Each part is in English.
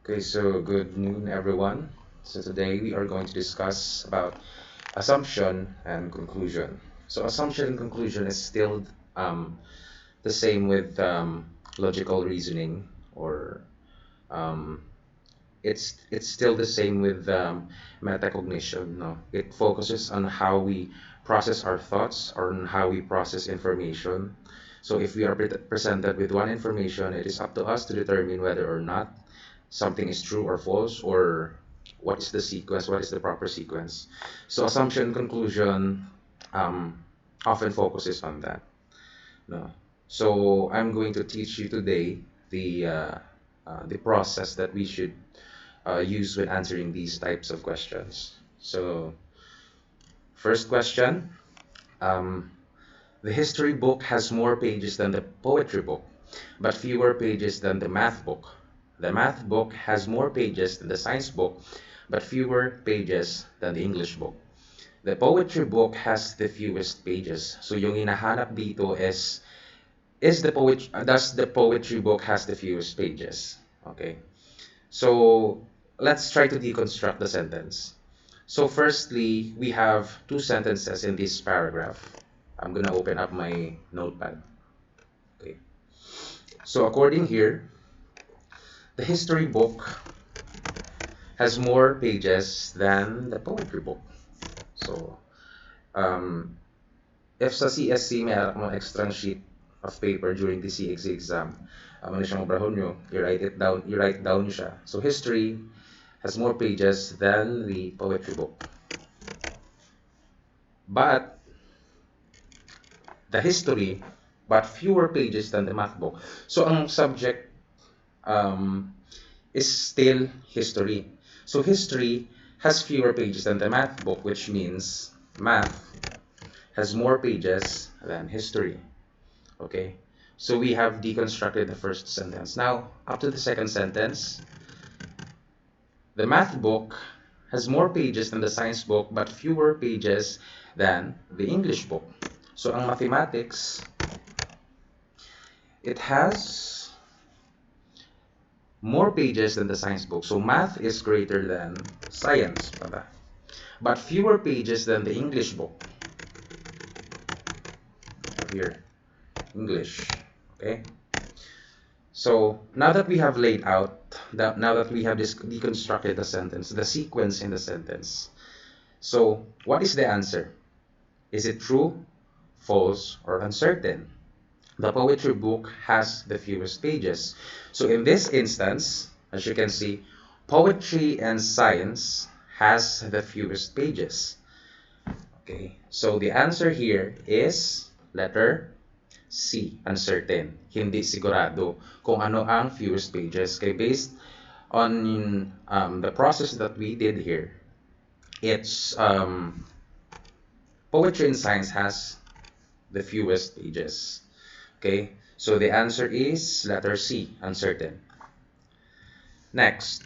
Okay, so good noon, everyone. So today we are going to discuss about assumption and conclusion. So assumption and conclusion is still the same with logical reasoning, or um, it's still the same with metacognition. No, it focuses on how we process our thoughts or on how we process information. So if we are presented with one information, it is up to us to determine whether or not something is true or false, or what is the sequence, what is the proper sequence. So assumption conclusion um, often focuses on that. No. So I'm going to teach you today the process that we should use when answering these types of questions. So first question, um, the history book has more pages than the poetry book, but fewer pages than the math book. The math book has more pages than the science book, but fewer pages than the English book. The poetry book has the fewest pages. So yung hinahanap dito is the poet does the poetry book has the fewest pages? Okay. So let's try to deconstruct the sentence. So firstly, we have two sentences in this paragraph. I'm gonna open up my notepad. Okay. So according here, the history book has more pages than the poetry book. So, um, if sa CSC may harap mo extra sheet of paper during the CXC exam, ano siyang obrahon nyo, you write down siya. So history has more pages than the poetry book. But the history, but fewer pages than the math book. So ang subject um, is still history. So history has fewer pages than the math book, which means math has more pages than history. Okay, so we have deconstructed the first sentence. Now, up to the second sentence, the math book has more pages than the science book, but fewer pages than the English book. So, ang mathematics, it has more pages than the science book. So, math is greater than science, but fewer pages than the English book. Here, English, okay? So now that we have laid out, now that we have deconstructed the sentence, the sequence in the sentence. So what is the answer? Is it true, false, or uncertain? The poetry book has the fewest pages. So in this instance, as you can see, poetry and science has the fewest pages. Okay, so the answer here is letter C, uncertain. Hindi sigurado kung ano ang fewest pages. Okay, based on the process that we did here, it's poetry and science has the fewest pages. Okay, so the answer is letter C, uncertain. Next,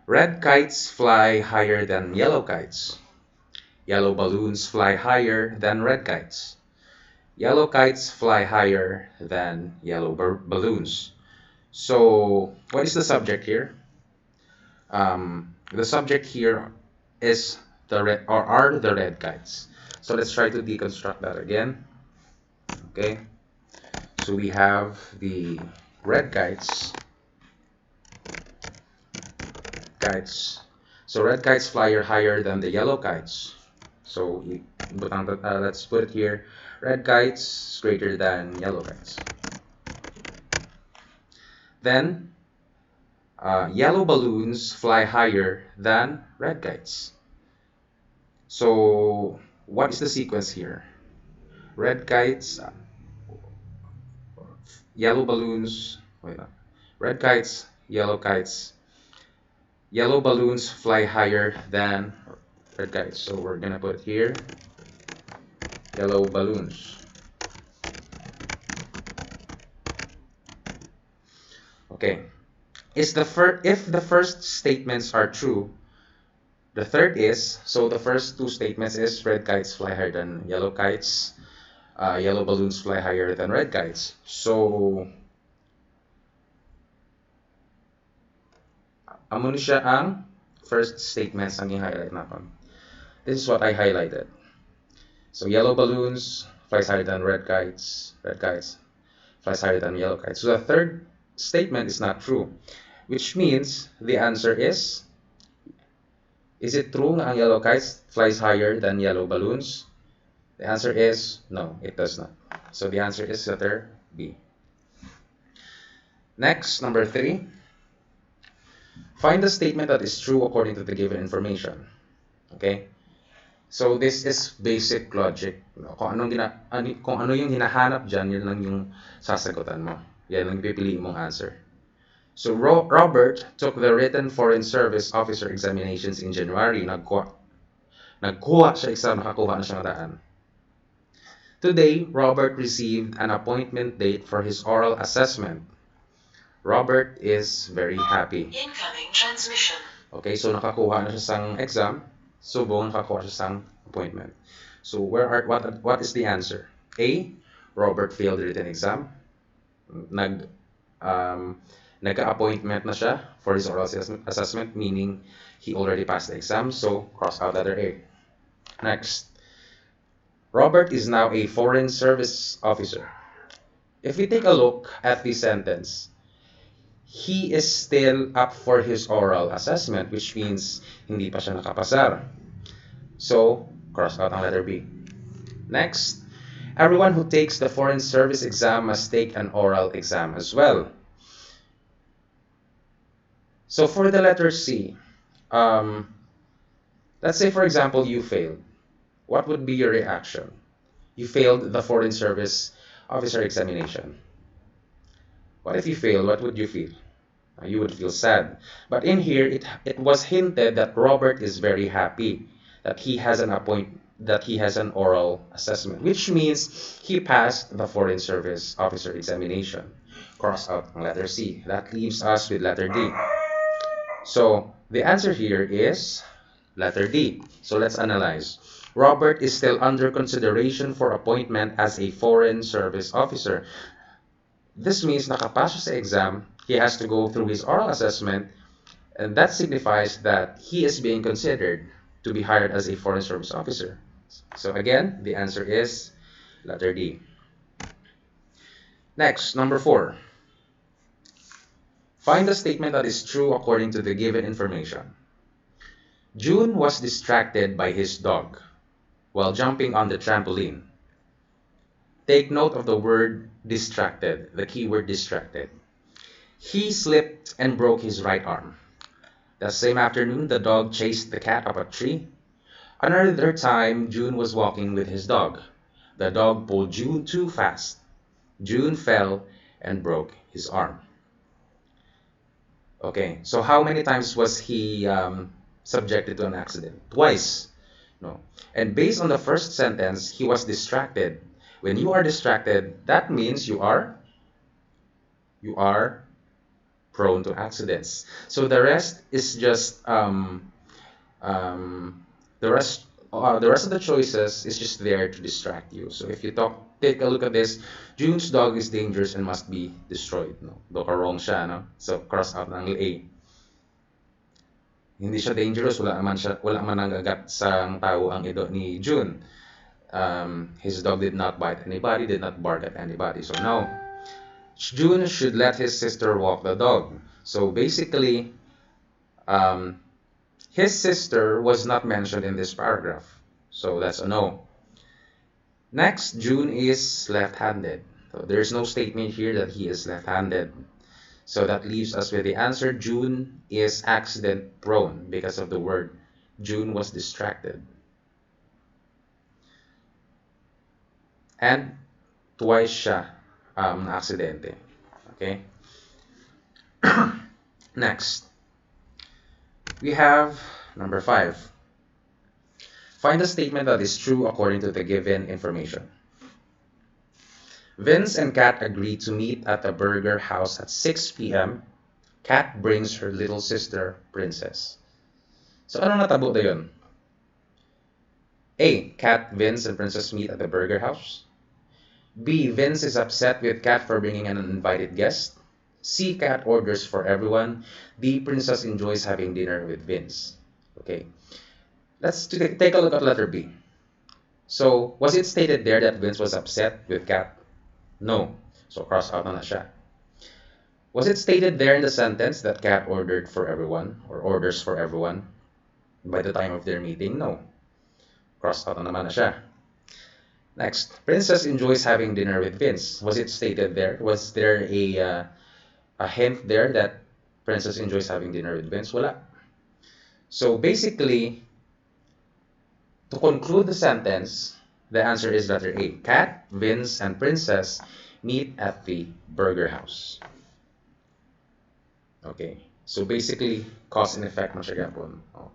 red kites fly higher than yellow kites. Yellow balloons fly higher than red kites. Yellow kites fly higher than yellow balloons. So, what is the subject here? The subject here is the red, or are the red kites. So let's try to deconstruct that again. Okay. So we have the red kites. So red kites fly higher than the yellow kites. So let's put it here. Red kites greater than yellow kites. Then yellow balloons fly higher than red kites. So what is the sequence here? Red kites, yellow balloons, red kites, yellow kites. Yellow balloons fly higher than red kites. So we're gonna put here yellow balloons. Okay. If the first statements are true, the third is, so the first two statements is red kites fly higher than yellow kites, yellow balloons fly higher than red kites. So amo ni siya ang first statements ang i-highlight natin. This is what I highlighted. So yellow balloons flies higher than red kites. Red kites flies higher than yellow kites. So the third statement is not true, which means the answer is it true na ang yellow kites flies higher than yellow balloons? The answer is no, it does not. So the answer is letter B. Next, number 3. Find the statement that is true according to the given information. Okay? So this is basic logic. Kung ano yung hinahanap dyan, yun lang yung sasagutan mo. Yan lang pipiliin mong answer. So Robert took the written Foreign Service Officer examinations in January. Nagkuha siya exam, nakakuha na siya ng daan. Today, Robert received an appointment date for his oral assessment. Robert is very happy. Incoming transmission. Okay, so nakakuha na siya sang exam, subong nakakuha siya sang appointment. So what is the answer? A, Robert failed the written exam. Nagka-appointment na siya for his oral assessment, meaning he already passed the exam, so cross out letter A. Next, Robert is now a Foreign Service Officer. If we take a look at this sentence, he is still up for his oral assessment, which means hindi pa siya nakapasar. So, cross out ang letter B. Next, everyone who takes the Foreign Service exam must take an oral exam as well. So for the letter C, let's say for example you failed. What would be your reaction? You failed the Foreign Service Officer examination. What if you failed? What would you feel? You would feel sad. But in here, it was hinted that Robert is very happy that he has an oral assessment, which means he passed the Foreign Service Officer examination. Cross out ang letter C. That leaves us with letter D. So the answer here is letter D. So let's analyze. Robert is still under consideration for appointment as a Foreign Service Officer. This means nakapasok sa exam, he has to go through his oral assessment, and that signifies that he is being considered to be hired as a Foreign Service Officer. So again, the answer is letter D. Next, number 4. Find the statement that is true according to the given information. June was distracted by his dog while jumping on the trampoline. Take note of the word distracted, the keyword distracted. He slipped and broke his right arm. That same afternoon, the dog chased the cat up a tree. Another time, June was walking with his dog. The dog pulled June too fast. June fell and broke his arm. Okay, so how many times was he subjected to an accident? Twice. No. And based on the first sentence, he was distracted. When you are distracted, that means you are prone to accidents. So the rest is just the rest of the choices is just there to distract you. So if you take a look at this, June's dog is dangerous and must be destroyed. No, do ka wrong siya, no? So cross out ng A. Hindi siya dangerous, wala man nagagat sa tao ang ido ni June. His dog did not bite anybody, did not bark at anybody. So no, June should let his sister walk the dog. So basically, his sister was not mentioned in this paragraph. So that's a no. Next, June is left-handed. So there's no statement here that he is left-handed. So that leaves us with the answer. June is accident prone because of the word June was distracted. And twice siya aksidente. Okay? Next, we have number 5. Find a statement that is true according to the given information. Vince and Kat agree to meet at the burger house at 6 p.m. Kat brings her little sister, Princess. So ano natabo na yun? A. Kat, Vince, and Princess meet at the burger house. B. Vince is upset with Kat for bringing an uninvited guest. C, cat orders for everyone. D, princess enjoys having dinner with Vince. Okay, let's take a look at letter B. So, was it stated there that Vince was upset with cat? No. So, cross out na siya. Was it stated there in the sentence that cat ordered for everyone or orders for everyone by the time of their meeting? No. Cross out na naman na siya. Next, princess enjoys having dinner with Vince. Was it stated there? Was there a hint there that princess enjoys having dinner with Vince? Wala. So basically, to conclude the sentence, the answer is letter A. Cat, Vince, and princess meet at the burger house. Okay. So basically, cause and effect man siya gapon. Oh.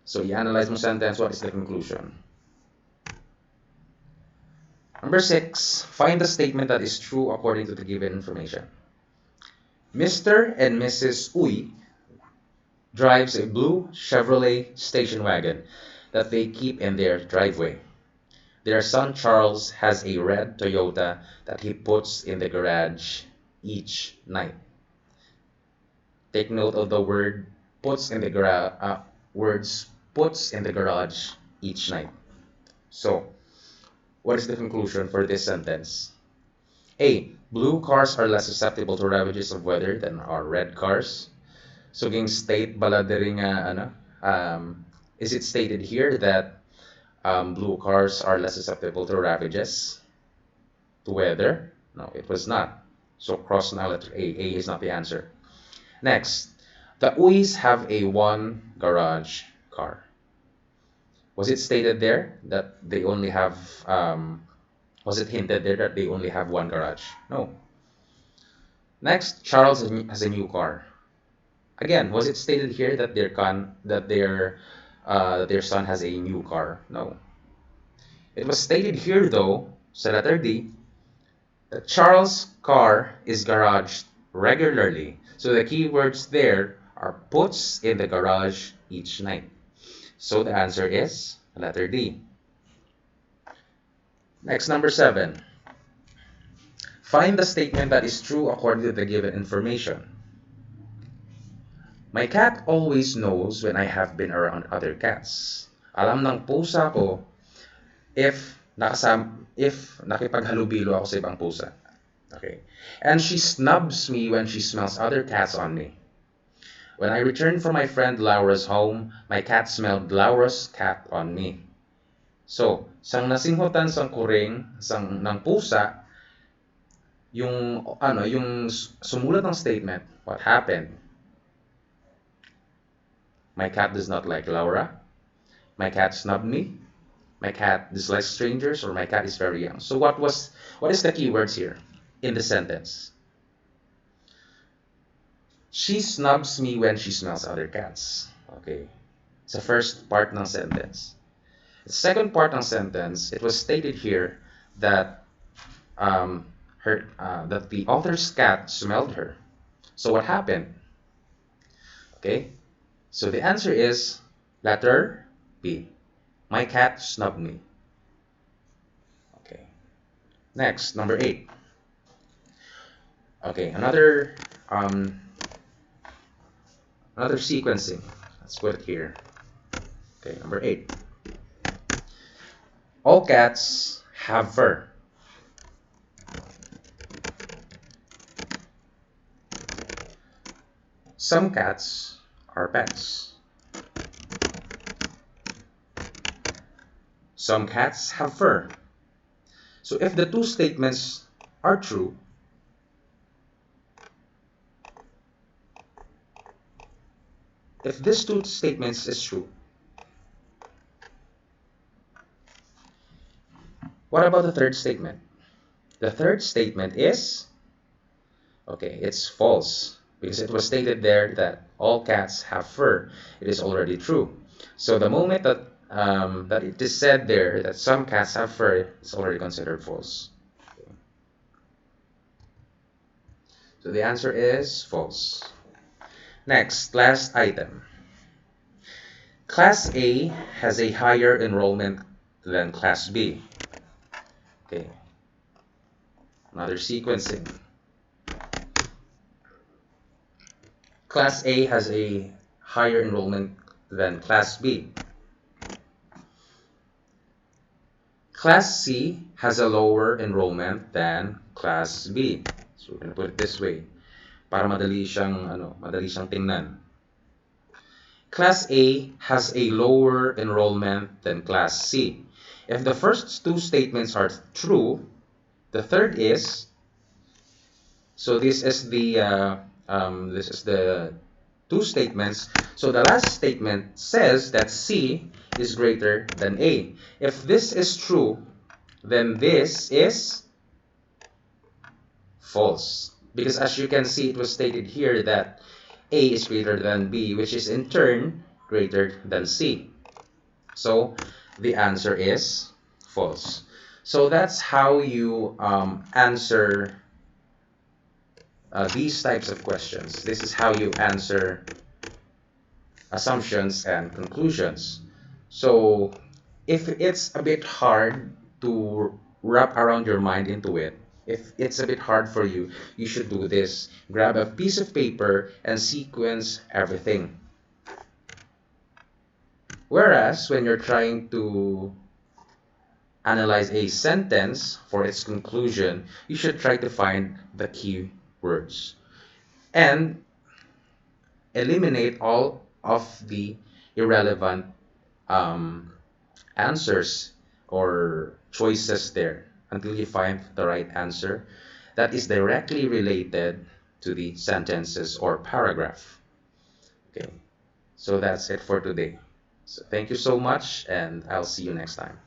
So i-analyze mo sentence, what is the conclusion? Number 6, find the statement that is true according to the given information. Mr. and Mrs. Uy drives a blue Chevrolet station wagon that they keep in their driveway. Their son Charles has a red Toyota that he puts in the garage each night. Take note of the word puts in the words puts in the garage each night. So, what is the conclusion for this sentence? A. Blue cars are less susceptible to ravages of weather than our red cars. So, ging state bala diri nga is it stated here that blue cars are less susceptible to ravages to weather? No, it was not. So, cross na letter A. A is not the answer. Next, the Uys have a one garage car. Was it stated there that they only have, was it hinted there that they only have one garage? No. Next, Charles has a new car. Again, was it stated here that their son has a new car? No. It was stated here though, sa letter D, that Charles' car is garaged regularly. So the keywords there are puts in the garage each night. So the answer is letter D. Next, number 7. Find the statement that is true according to the given information. My cat always knows when I have been around other cats. Alam ng pusa ko if nakipaghalubilo ako sa ibang pusa. Okay. And she snubs me when she smells other cats on me. When I returned from my friend Laura's home, my cat smelled Laura's cat on me. So, sang nasinghutan sang kuring ng pusa, yung sumulat ng statement, what happened? My cat does not like Laura. My cat snubbed me. My cat dislikes strangers, or my cat is very young. So what is the keywords here in the sentence? She snubs me when she smells other cats. Okay. It's the first part ng sentence. The second part ng sentence, it was stated here that that the author's cat smelled her. So what happened? Okay. So the answer is letter B. My cat snubbed me. Okay. Next, number 8. Okay, another sequencing. Let's put it here. Okay, number 8. All cats have fur. Some cats are pets. Some cats have fur. So if the two statements are true, if these two statements is true, what about the third statement? The third statement is, okay, it's false because it was stated there that all cats have fur. It is already true. So the moment that that it is said there that some cats have fur, it's already considered false. Okay. So the answer is false. Next, last item. Class A has a higher enrollment than Class B. Okay. Another sequencing. Class A has a higher enrollment than Class B. Class C has a lower enrollment than Class B. So we're gonna put it this way para madali siyang tingnan. Class A has a lower enrollment than Class C. If the first two statements are true, the third is, so this is the two statements. So the last statement says that C is greater than A. If this is true, then this is false. Because as you can see, it was stated here that A is greater than B, which is in turn greater than C. So the answer is false. So that's how you answer these types of questions. This is how you answer assumptions and conclusions. So if it's a bit hard to wrap around your mind into it, if it's a bit hard for you, you should do this. Grab a piece of paper and sequence everything. Whereas when you're trying to analyze a sentence for its conclusion, you should try to find the key words and eliminate all of the irrelevant um, answers or choices there until you find the right answer that is directly related to the sentences or paragraph. Okay, so that's it for today. So thank you so much, and I'll see you next time.